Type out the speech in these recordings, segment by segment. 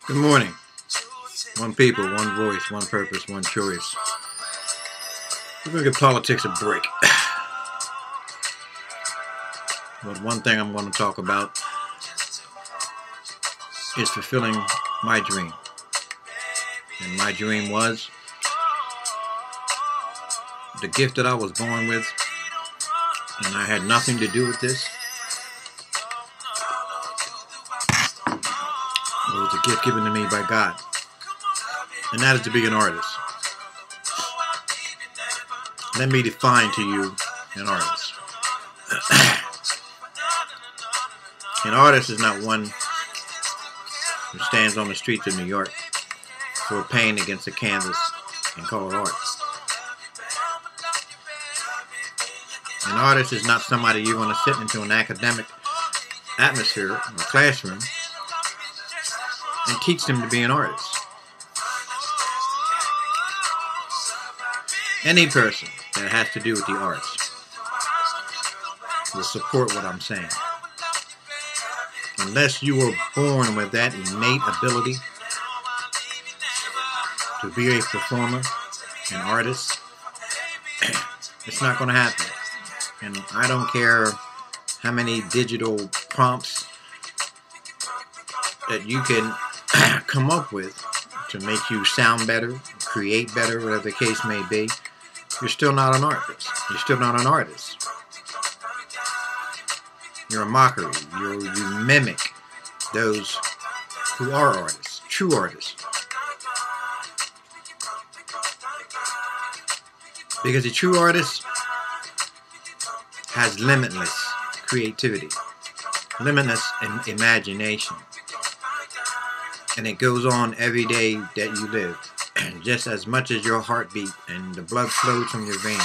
Good morning. One people, one voice, one purpose, one choice. We're going to give politics a break. But one thing I'm going to talk about is fulfilling my dream. And my dream was the gift that I was born with, and I had nothing to do with this. It was a gift given to me by God, and that is to be an artist. Let me define to you an artist. An artist is not one who stands on the streets of New York for a paint against a canvas and call it art. An artist is not somebody you're going to sit into an academic atmosphere or classroom and teach them to be an artist. Any person that has to do with the arts will support what I'm saying. Unless you were born with that innate ability to be a performer, an artist, it's not going to happen. And I don't care how many digital prompts that you can come up with to make you sound better, create better, whatever the case may be. You're still not an artist. You're still not an artist. You're a mockery. You mimic those who are artists, true artists. Because a true artist has limitless creativity, limitless imagination. And it goes on every day that you live. Just as much as your heartbeat and the blood flows from your veins,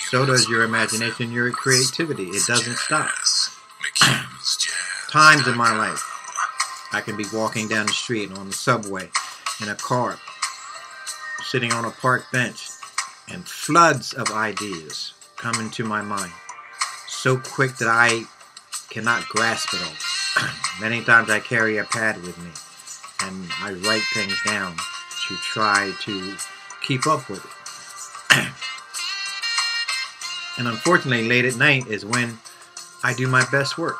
so does your imagination, your creativity. It doesn't stop. Times in my life, I can be walking down the street, on the subway, in a car, sitting on a park bench, and floods of ideas come into my mind, so quick that I cannot grasp it all. Many times I carry a pad with me, and I write things down to try to keep up with it. And unfortunately, late at night is when I do my best work.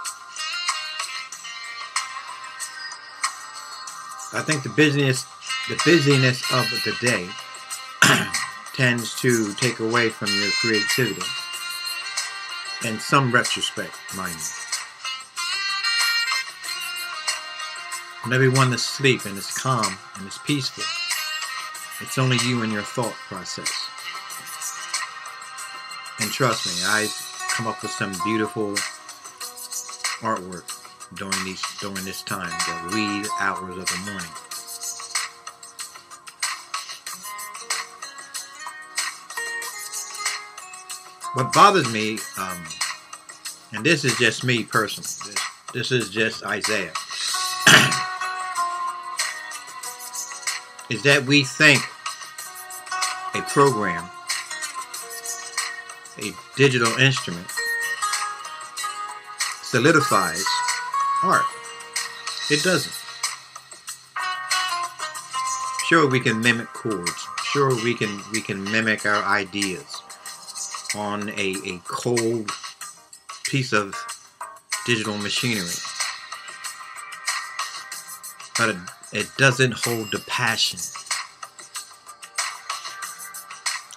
I think the busyness of the day tends to take away from your creativity. In some retrospect, mind you. When everyone is asleep and it's calm and it's peaceful, it's only you and your thought process. And trust me, I come up with some beautiful artwork during this time, the wee hours of the morning. What bothers me, and this is just me personally, this is just Isaiah, is that we think a program, a digital instrument, solidifies art. It doesn't. Sure, we can mimic chords. Sure, we can mimic our ideas on a cold piece of digital machinery. But it doesn't hold the passion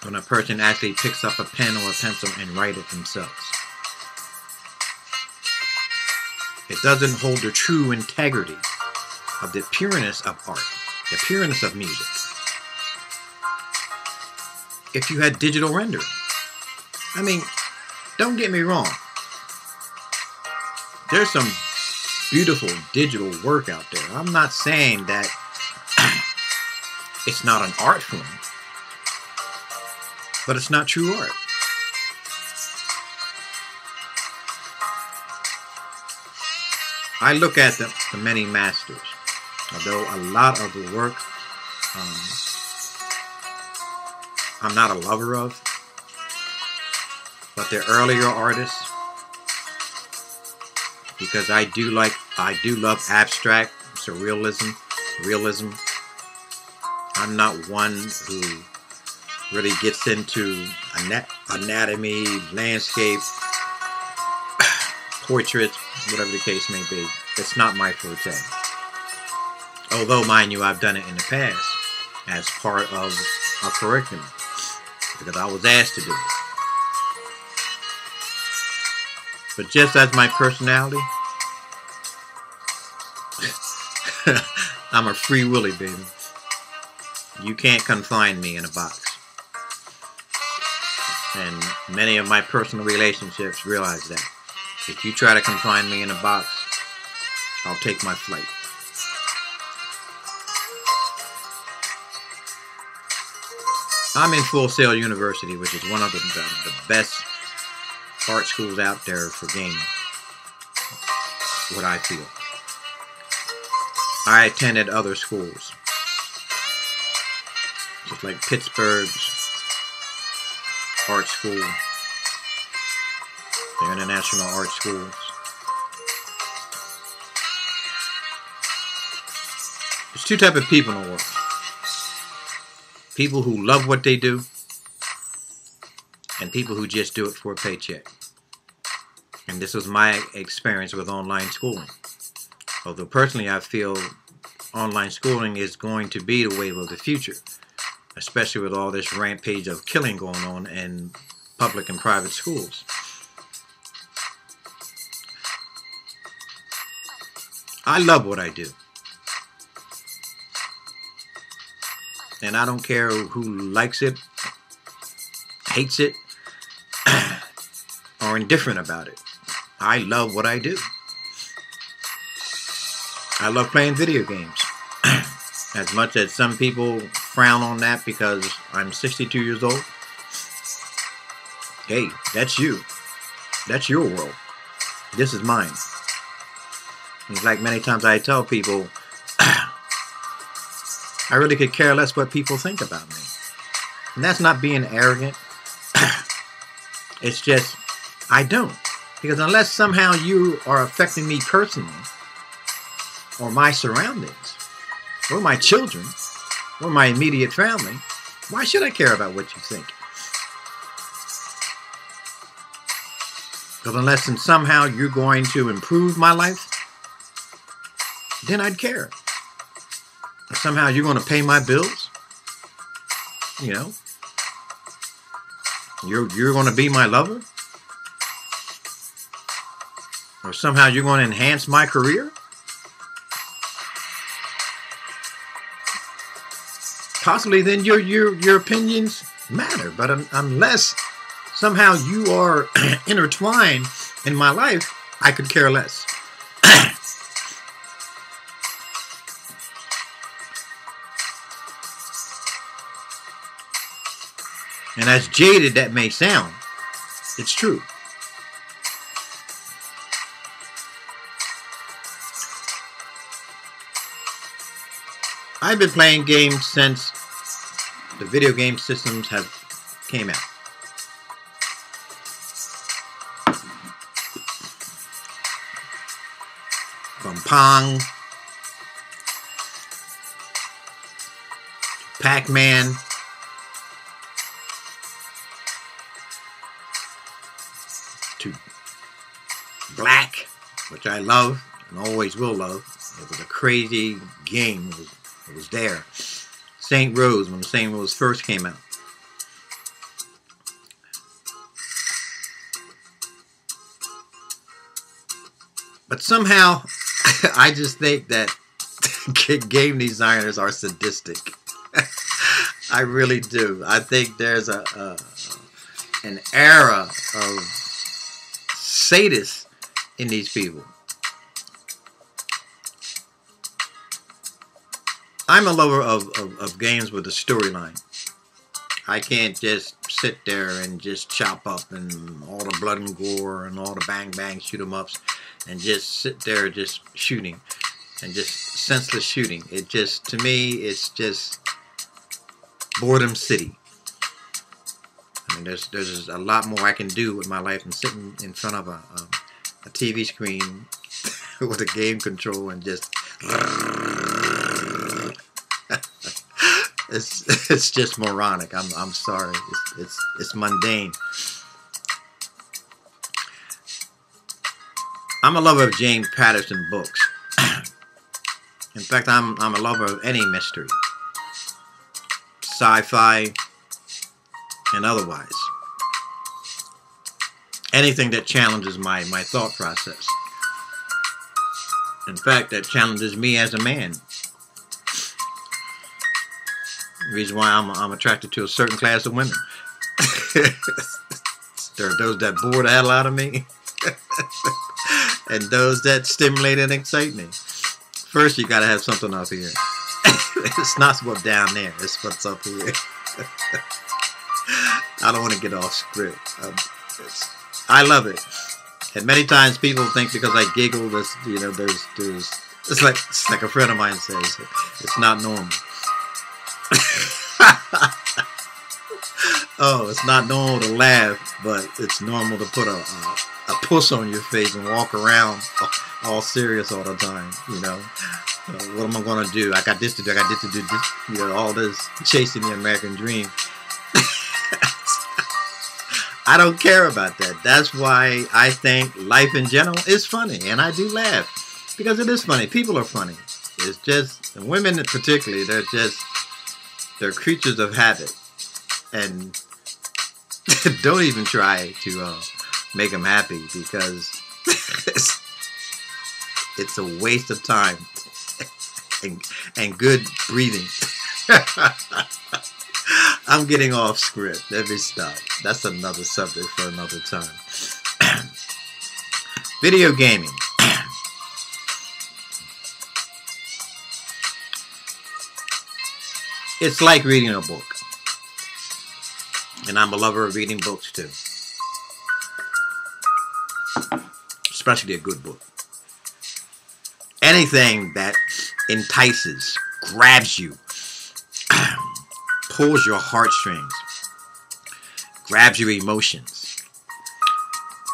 when a person actually picks up a pen or a pencil and write it themselves. It doesn't hold the true integrity of the pureness of art, the pureness of music. If you had digital rendering, I mean, don't get me wrong. There's some beautiful digital work out there. I'm not saying that it's not an art form, but it's not true art. I look at the many masters, although a lot of the work I'm not a lover of, but the earlier artists, because I do love abstract surrealism, realism. I'm not one who really gets into anatomy, landscape, portrait, whatever the case may be. It's not my forte. Although, mind you, I've done it in the past as part of a curriculum because I was asked to do it. But just as my personality, I'm a free willy, baby. You can't confine me in a box. And many of my personal relationships realize that. If you try to confine me in a box, I'll take my flight. I'm in Full Sail University, which is one of the best art schools out there for gaming. What I feel. I attended other schools, just like Pittsburgh's art school, the international art schools. There's two types of people in the world. People who love what they do, and people who just do it for a paycheck. And this was my experience with online schooling. Although personally I feel online schooling is going to be the wave of the future, especially with all this rampage of killing going on in public and private schools. I love what I do. And I don't care who likes it, hates it, or indifferent about it. I love what I do. I love playing video games. As much as some people frown on that because I'm 62 years old. Hey, that's you. That's your world. This is mine. It's like many times I tell people, I really could care less what people think about me. And that's not being arrogant. It's just, I don't. Because unless somehow you are affecting me personally, or my surroundings, or my children, or my immediate family, why should I care about what you think? Because unless and somehow you're going to improve my life, then I'd care. Or somehow you're going to pay my bills, you know, you're going to be my lover, or somehow you're going to enhance my career, possibly then your opinions matter. But unless somehow you are intertwined in my life, I could care less. And as jaded that may sound, it's true. I've been playing games since the video game systems have came out. From Pong, Pac-Man, to Black, which I love and always will love. It was a crazy game. It was there. St. Rose, when St. Rose first came out. But somehow, I just think that game designers are sadistic. I really do. I think there's an era of sadists in these people. I'm a lover of games with a storyline. I can't just sit there and just chop up and all the blood and gore and all the bang bang shoot 'em ups and just sit there just shooting and just senseless shooting. It just, to me, it's just boredom city. I mean, there's a lot more I can do with my life than sitting in front of a TV screen with a game control and just It's just moronic. I'm sorry. It's mundane. I'm a lover of James Patterson books. In fact, I'm a lover of any mystery, sci-fi, and otherwise. Anything that challenges my thought process. In fact, that challenges me as a man. The reason why I'm attracted to a certain class of women. There are those that bore the hell out of me. And those that stimulate and excite me. First, you gotta have something up here. It's not what's down there. It's what's up here. I don't want to get off script. I love it. And many times people think because I giggle, there's it's like a friend of mine says, it's not normal. Oh, it's not normal to laugh, but it's normal to put a puss on your face and walk around all serious all the time. What am I gonna do? I got this to do. I got this to do. This, all this chasing the American dream. I don't care about that. That's why I think life in general is funny, and I do laugh because it is funny. People are funny. It's just, and women particularly, they're creatures of habit, and don't even try to make them happy because it's a waste of time and good breathing. I'm getting off script. Let me stop. That's another subject for another time. Video gaming. It's like reading a book. And I'm a lover of reading books too. Especially a good book. Anything that entices, grabs you, pulls your heartstrings, grabs your emotions,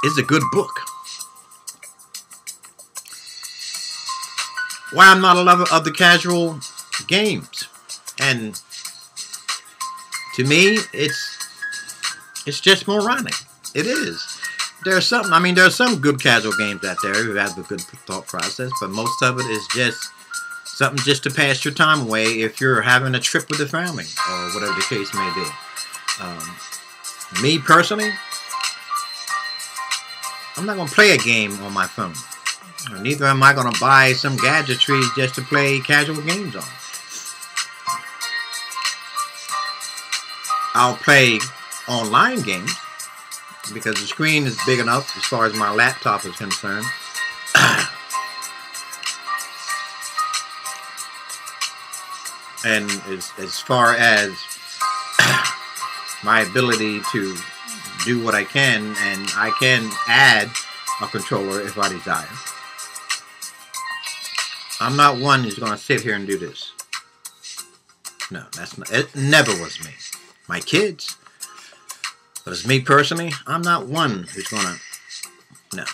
is a good book. Why I'm not a lover of the casual games. And to me, it's just moronic. It is. There's some good casual games out there who have a good thought process, but most of it is just something just to pass your time away if you're having a trip with the family or whatever the case may be. Me personally, I'm not going to play a game on my phone. Neither am I going to buy some gadgetry just to play casual games on. I'll play online games because the screen is big enough as far as my laptop is concerned. And as far as my ability to do what I can, and I can add a controller if I desire. I'm not one who's going to sit here and do this. No, that's not. It never was me. My kids. But as me personally, I'm not one who's going to. No.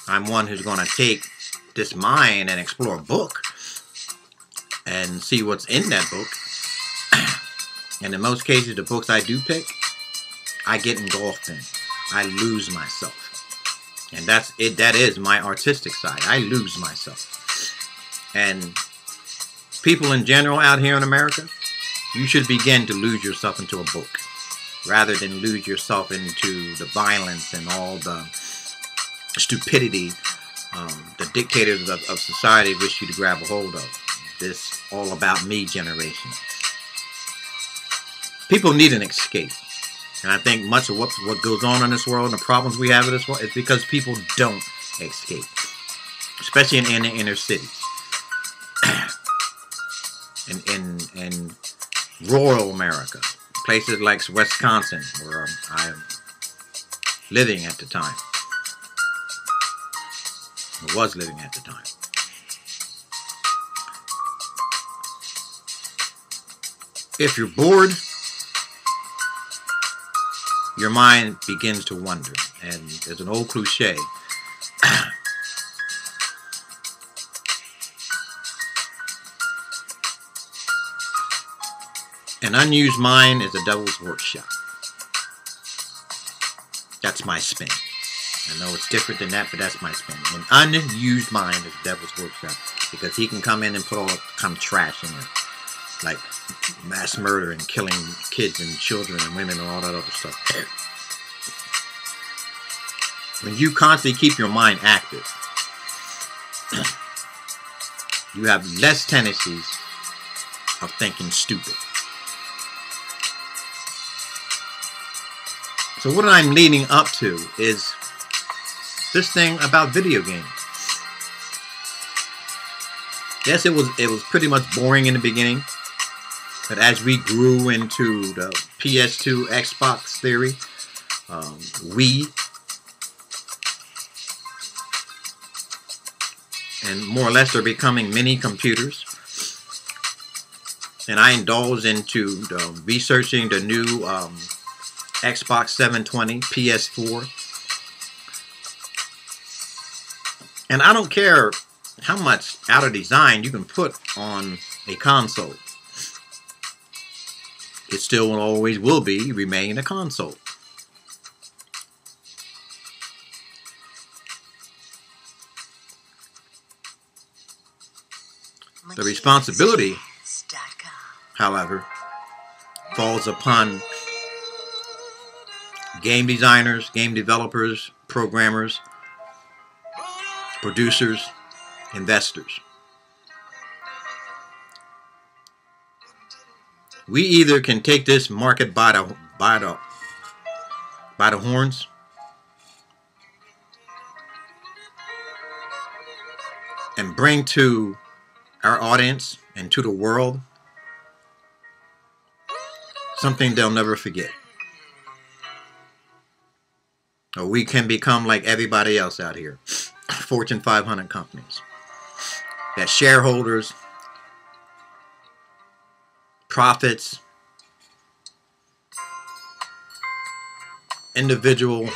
I'm one who's going to take this mind and explore a book and see what's in that book. And in most cases, the books I do pick, I get engulfed in. I lose myself. And that's it. That is my artistic side. I lose myself. And people in general out here in America, you should begin to lose yourself into a book rather than lose yourself into the violence and all the stupidity the dictators of society wish you to grab a hold of. This all about me generation. People need an escape. And I think much of what goes on in this world and the problems we have in this world is because people don't escape. Especially in the inner cities. in rural America. Places like Wisconsin, where I'm living at the time. Or was living at the time. If you're bored, your mind begins to wander. And there's an old cliche. An unused mind is a devil's workshop. That's my spin. I know it's different than that, but that's my spin. An unused mind is a devil's workshop because he can come in and put all the kind of trash in there, like mass murder and killing kids and children and women and all that other stuff. When you constantly keep your mind active, you have less tendencies of thinking stupid. So what I'm leading up to is this thing about video games. Yes, it was pretty much boring in the beginning, but as we grew into the PS2, Xbox theory, Wii, and more or less they're becoming mini computers. And I indulged into researching the new Xbox 720, PS4. And I don't care how much out of design you can put on a console. It still will always remain a console. The responsibility, however, falls upon game designers, game developers, programmers, producers, investors. We either can take this market by the horns and bring to our audience and to the world something they'll never forget. Or we can become like everybody else out here. Fortune 500 companies. That shareholders, profits, individual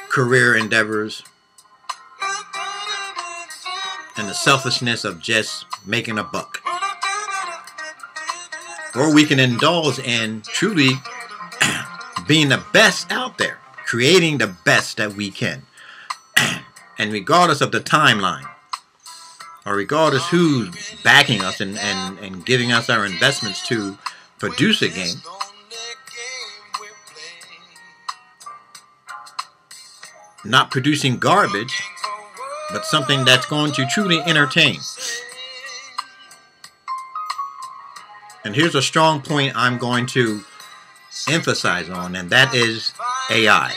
career endeavors, and the selfishness of just making a buck. Or we can indulge in truly being the best out there, creating the best that we can. And regardless of the timeline, or regardless who's backing us and giving us our investments to produce a game, not producing garbage, but something that's going to truly entertain. And here's a strong point I'm going to emphasize on, and that is AI.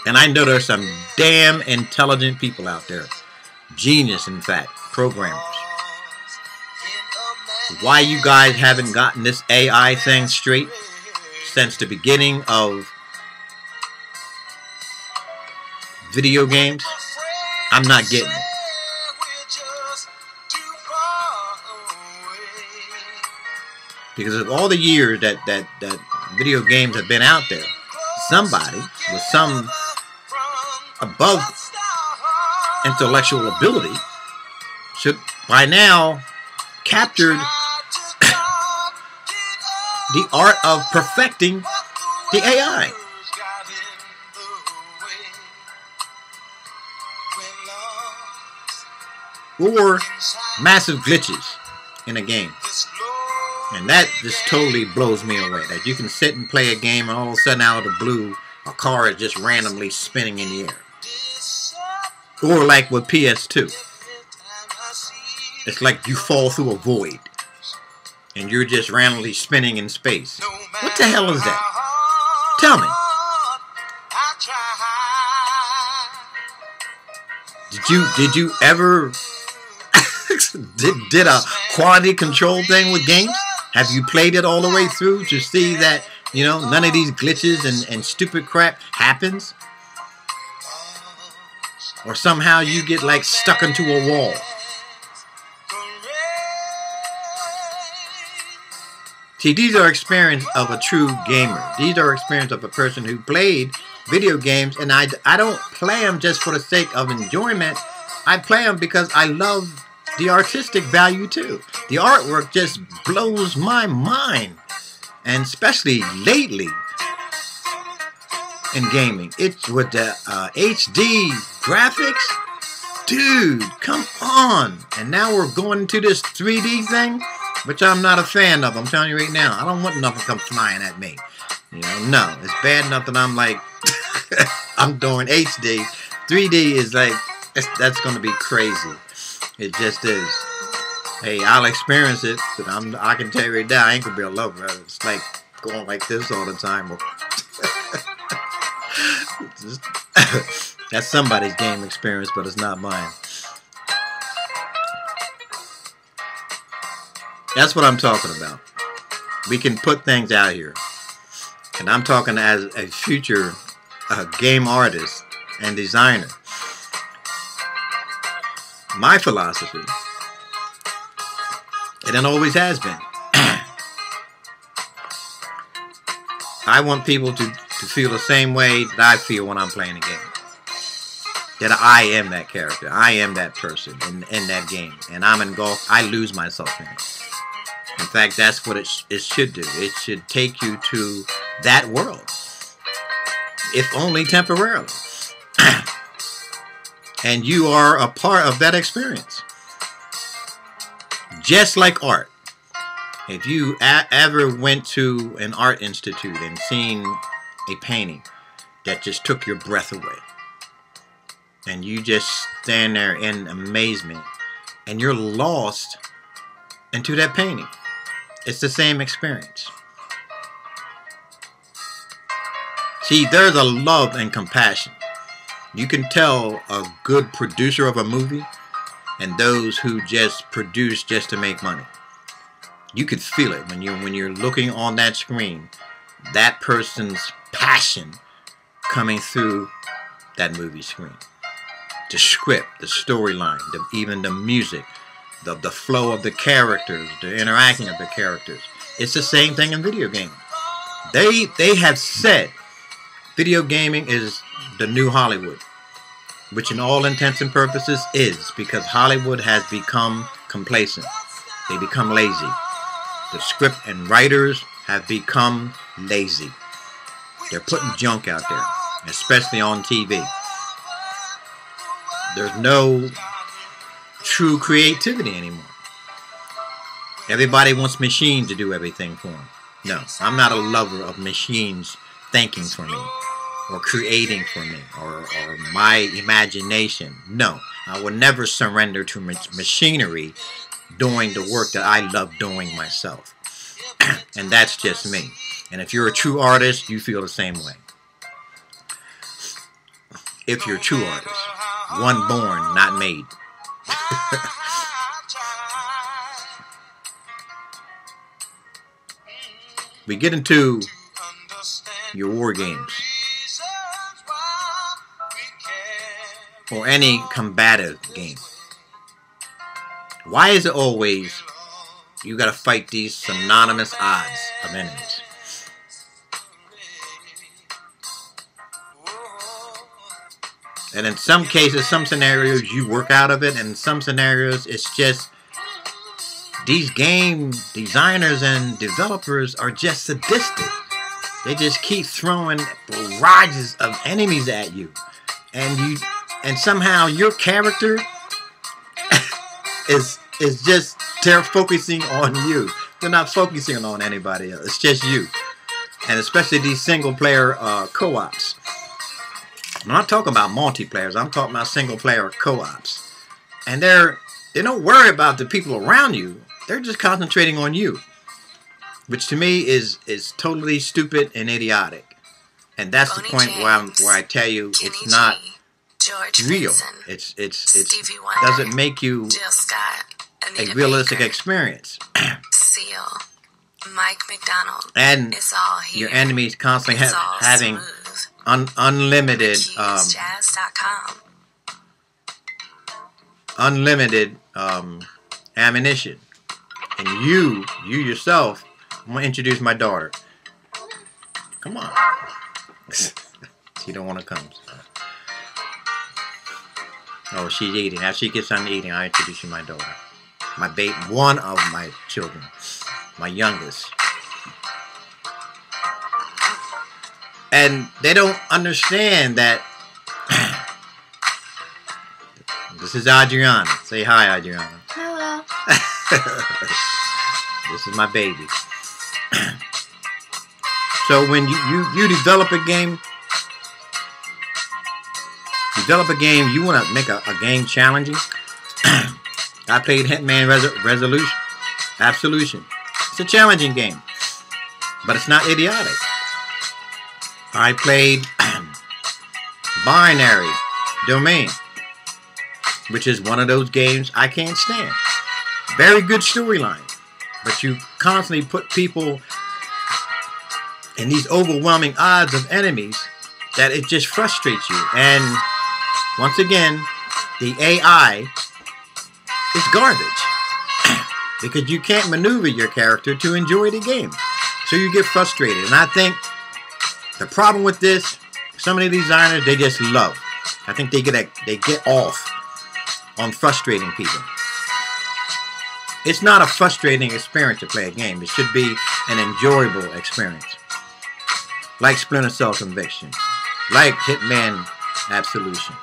And I know there's some damn intelligent people out there. Genius, in fact, programmers. Why you guys haven't gotten this AI thing straight since the beginning of video games, I'm not getting it. Because of all the years that video games have been out there, somebody with some above intellectual ability should by now captured the art of perfecting the AI. Or massive glitches in a game. And that just totally blows me away. That you can sit and play a game and all of a sudden out of the blue, a car is just randomly spinning in the air. Or like with PS2. It's like you fall through a void. And you're just randomly spinning in space. What the hell is that? Tell me. Did you ever did a quality control thing with games? Have you played it all the way through to see that, you know, none of these glitches and stupid crap happens? Or somehow you get like stuck into a wall. See, these are experience of a true gamer. These are experience of a person who played video games, and I don't play them just for the sake of enjoyment. I play them because I love the artistic value too. The artwork just blows my mind. And especially lately in gaming. It's with the HD graphics. Dude, come on. And now we're going into this 3D thing, which I'm not a fan of. I'm telling you right now. I don't want nothing to come flying at me. You know, no. It's bad enough that I'm like, I'm doing HD. 3D is like, that's going to be crazy. It just is. Hey, I'll experience it, but I can tell you right now, I ain't going to be a lover. It's like going like this all the time. That's somebody's game experience, but it's not mine. That's what I'm talking about. We can put things out here. And I'm talking as a future game artist and designer. My philosophy, and it always has been, I want people to feel the same way that I feel when I'm playing a game. That I am that character. I am that person in that game. And I'm engulfed. I lose myself in it. In fact, that's what it should do. It should take you to that world. If only temporarily. And you are a part of that experience. Just like art. If you ever went to an art institute and seen a painting that just took your breath away, and you just stand there in amazement, and you're lost into that painting. It's the same experience. See, there's a love and compassion. You can tell a good producer of a movie and those who just produce just to make money. You could feel it when you're looking on that screen. That person's passion coming through that movie screen. The script, the storyline, even the music, the flow of the characters, the interacting of the characters. It's the same thing in video gaming. They have said video gaming is the new Hollywood, which in all intents and purposes is, because Hollywood has become complacent. They become lazy. The script and writers have become lazy. They're putting junk out there, especially on TV. There's no true creativity anymore. Everybody wants machines to do everything for them. No, I'm not a lover of machines thinking for me, or creating for me, or my imagination. No, I will never surrender to machinery doing the work that I love doing myself. And that's just me. And if you're a true artist, you feel the same way. If you're a true artist. One born, not made. We get into your war games. Or any combative game. Why is it always you gotta fight these synonymous odds of enemies? And in some cases, some scenarios, you work out of it. And in some scenarios, it's just these game designers and developers are just sadistic. They just keep throwing barrages of enemies at you. And somehow your character is just, they're focusing on you. They're not focusing on anybody else. It's just you. And especially these single player co-ops. I'm not talking about multiplayers. I'm talking about single player co-ops. And they don't worry about the people around you. They're just concentrating on you. Which to me is totally stupid and idiotic. And that's the point where I tell you it's not real. It doesn't make you a realistic experience. Seal, Mike McDonald, and your enemies constantly having unlimited ammunition. And you yourself, I'm going to introduce my daughter. Come on. She don't want to come. So. Oh, she's eating. After she gets done eating, I'll introduce you my daughter. one of my children, my youngest. And they don't understand that. This is Adriana. Say hi, Adriana. Hello. This is my baby. So when you develop a game, you want to make a game challenging. I played Hitman Absolution. It's a challenging game, but it's not idiotic. I played Binary Domain, which is one of those games I can't stand. Very good storyline, but you constantly put people in these overwhelming odds of enemies that it just frustrates you. And once again, the AI is garbage because you can't maneuver your character to enjoy the game. So you get frustrated. And I think the problem with this, some of the designers, they just love. I think they get off on frustrating people. It's not a frustrating experience to play a game. It should be an enjoyable experience. Like Splinter Cell Conviction. Like Hitman Absolution.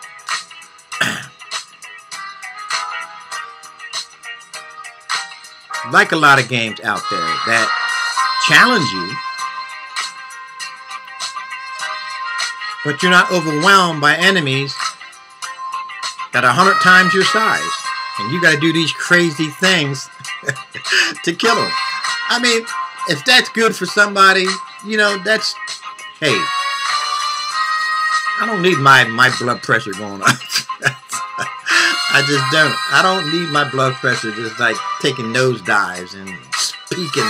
Like a lot of games out there that challenge you, but you're not overwhelmed by enemies that are 100 times your size. And you got to do these crazy things to kill them. I mean, if that's good for somebody, you know, that's, hey, I don't need my blood pressure going up. I just don't. I don't need my blood pressure just like taking nosedives and speaking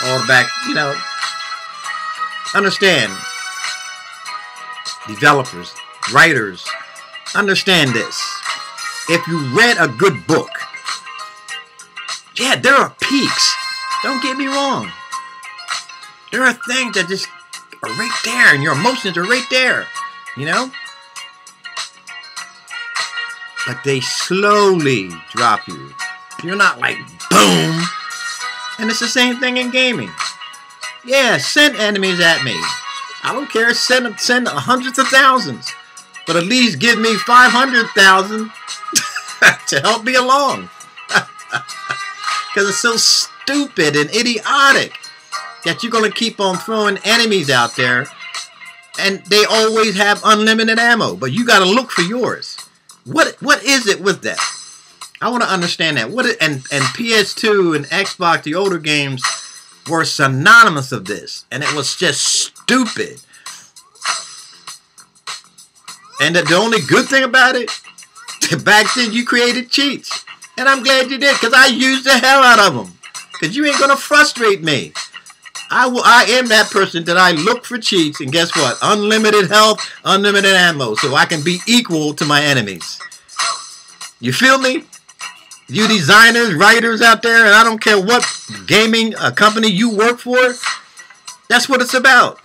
all back. You know, understand, developers, writers, understand this. If you read a good book, yeah, there are peaks. Don't get me wrong. There are things that just are right there, and your emotions are right there. You know? But they slowly drop you. You're not like, boom. And it's the same thing in gaming. Yeah, send enemies at me. I don't care. Send hundreds of thousands. But at least give me 500,000 to help me along. Because it's so stupid and idiotic that you're going to keep on throwing enemies out there. And they always have unlimited ammo. But you got to look for yours. What is it with that? I want to understand that. And PS2 and Xbox, the older games, were synonymous of this. And it was just stupid. And the only good thing about it, back then you created cheats. And I'm glad you did, because I used the hell out of them. Because you ain't going to frustrate me. I am that person that I look for cheats, and guess what? Unlimited health, unlimited ammo, so I can be equal to my enemies. You feel me? You designers, writers out there, and I don't care what gaming company you work for, that's what it's about.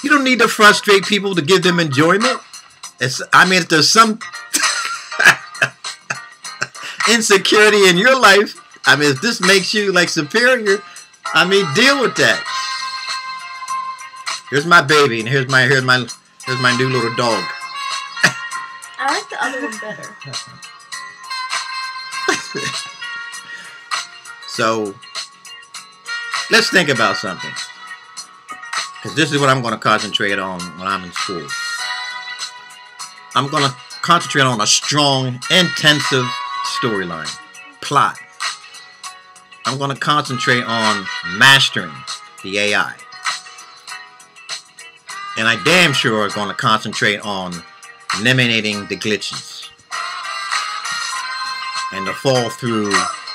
You don't need to frustrate people to give them enjoyment. If there's some insecurity in your life, if this makes you like superior, deal with that. Here's my baby, and here's my new little dog. I like the other one better. So, let's think about something. Because this is what I'm going to concentrate on when I'm in school. I'm going to concentrate on a strong, intensive storyline, plot. I'm going to concentrate on mastering the AI. And I damn sure are going to concentrate on eliminating the glitches and the fall through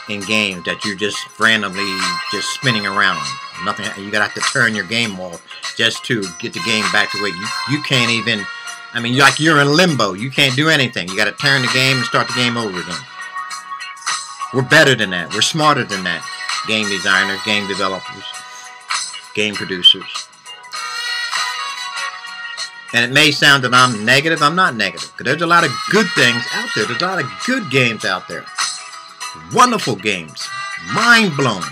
in games that you're just randomly just spinning around. Nothing. You gotta have to turn your game off just to get the game back to where you can't even. Like you're in limbo. You can't do anything. You gotta turn the game and start the game over again. We're better than that. We're smarter than that. Game designers, game developers, game producers. And it may sound that I'm negative. I'm not negative. Because there's a lot of good things out there. There's a lot of good games out there. Wonderful games. Mind-blowing.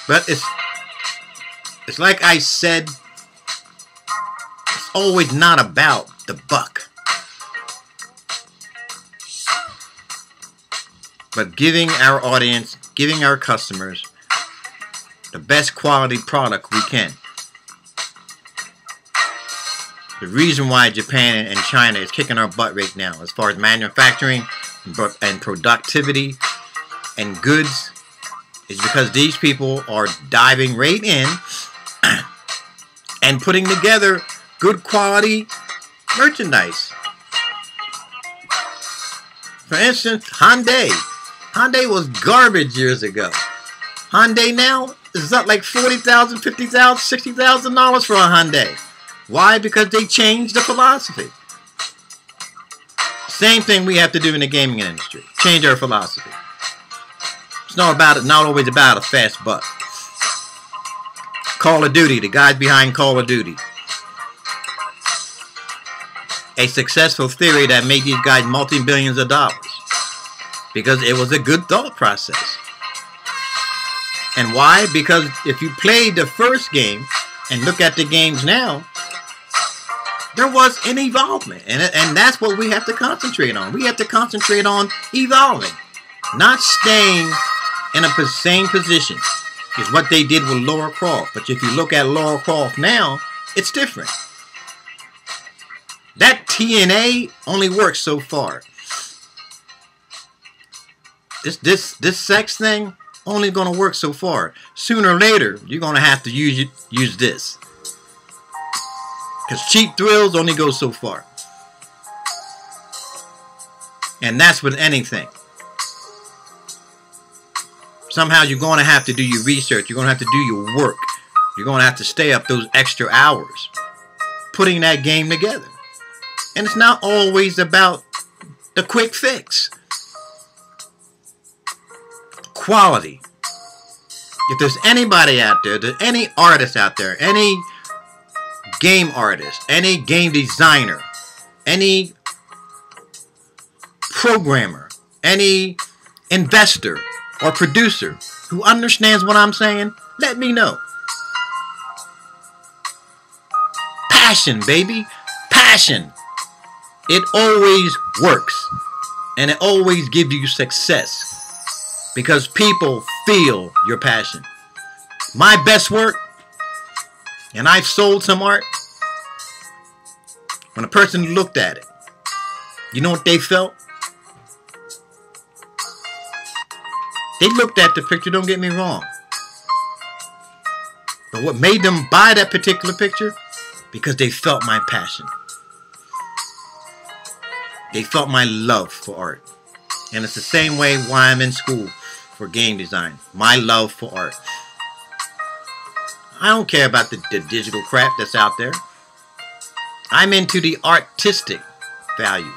But it's like I said, it's always not about the buck. But giving our audience, giving our customers the best quality product we can. The reason why Japan and China is kicking our butt right now as far as manufacturing and productivity and goods is because these people are diving right in and putting together good quality merchandise. For instance, Hyundai. Hyundai was garbage years ago. Hyundai now is up like $40,000, $50,000, $60,000 for a Hyundai. Why? Because they changed the philosophy. Same thing we have to do in the gaming industry. Change our philosophy. It's not always about a fast buck. Call of Duty, the guys behind Call of Duty. A successful theory that made these guys multi-billions of dollars. Because it was a good thought process. And why? Because if you played the first game and look at the games now, there was an evolvement. And that's what we have to concentrate on. We have to concentrate on evolving. Not staying in a same position. Is what they did with Lara Croft. But if you look at Lara Croft now, it's different. That TNA only works so far. This sex thing only gonna work so far. Sooner or later, you're gonna have to use this. Because cheap thrills only go so far. And that's with anything. Somehow you're going to have to do your research. You're going to have to do your work. You're going to have to stay up those extra hours putting that game together. And it's not always about the quick fix. Quality. If there's anybody out there, there's any artist out there, any game artist, any game designer, any programmer, any investor or producer who understands what I'm saying, let me know. Passion, baby. Passion. It always works. And it always gives you success. Because people feel your passion. My best work, and I've sold some art, when a person looked at it, you know what they felt? They looked at the picture, don't get me wrong. But what made them buy that particular picture? Because they felt my passion. They felt my love for art. And it's the same way why I'm in school for game design. My love for art. I don't care about the digital crap that's out there. I'm into the artistic value.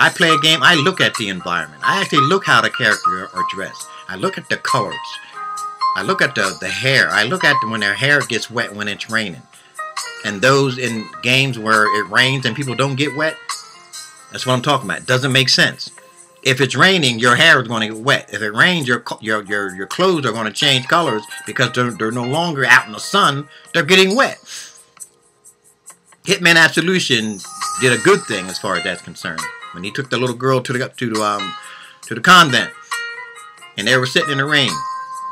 I play a game, I look at the environment. I actually look how the characters are dressed. I look at the colors. I look at the hair. I look at when their hair gets wet when it's raining. And those in games where it rains and people don't get wet, that's what I'm talking about. It doesn't make sense. If it's raining, your hair is going to get wet. If it rains, your clothes are going to change colors because they're no longer out in the sun. They're getting wet. Hitman Absolution did a good thing as far as that's concerned. When he took the little girl to the convent, and they were sitting in the rain,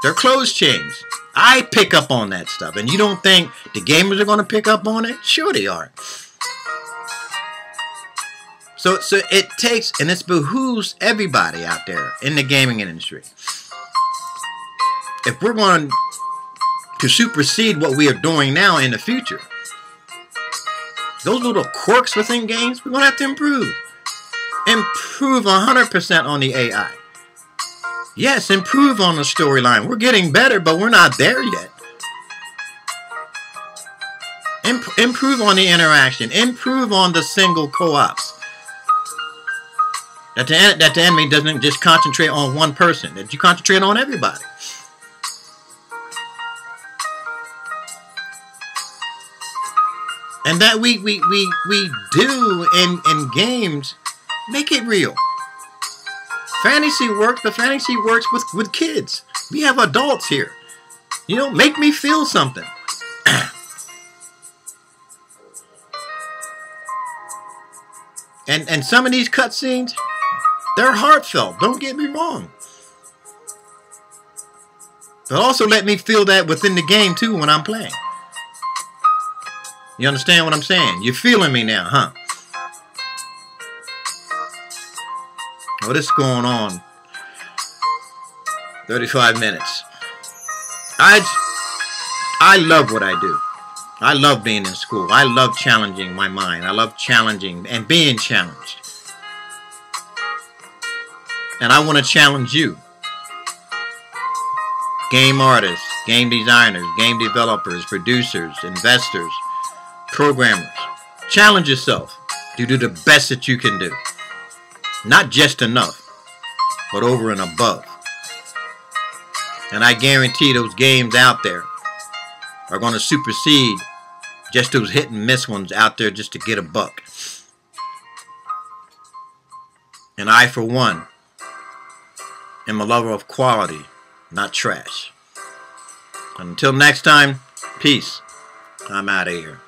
their clothes changed. I pick up on that stuff, and you don't think the gamers are going to pick up on it? Sure they are. So it takes, and it behooves everybody out there in the gaming industry. If we're going to supersede what we are doing now in the future, those little quirks within games, we're going to have to improve. Improve 100% on the AI. Yes, improve on the storyline. We're getting better, but we're not there yet. Improve on the interaction. Improve on the single co-ops. That the enemy doesn't just concentrate on one person. That you concentrate on everybody. And that we do in games, make it real. Fantasy works, but fantasy works with kids. We have adults here. You know, make me feel something. And some of these cutscenes, they're heartfelt. Don't get me wrong. But also let me feel that within the game too when I'm playing. You understand what I'm saying? You're feeling me now, huh? Oh, this is going on 35 minutes. I love what I do. I love being in school. I love challenging my mind. I love challenging and being challenged. And I want to challenge you. Game artists, game designers, game developers, producers, investors, programmers. Challenge yourself to do the best that you can do. Not just enough, but over and above. And I guarantee those games out there are going to supersede just those hit and miss ones out there just to get a buck. And I, for one, am a lover of quality, not trash. Until next time, peace. I'm out of here.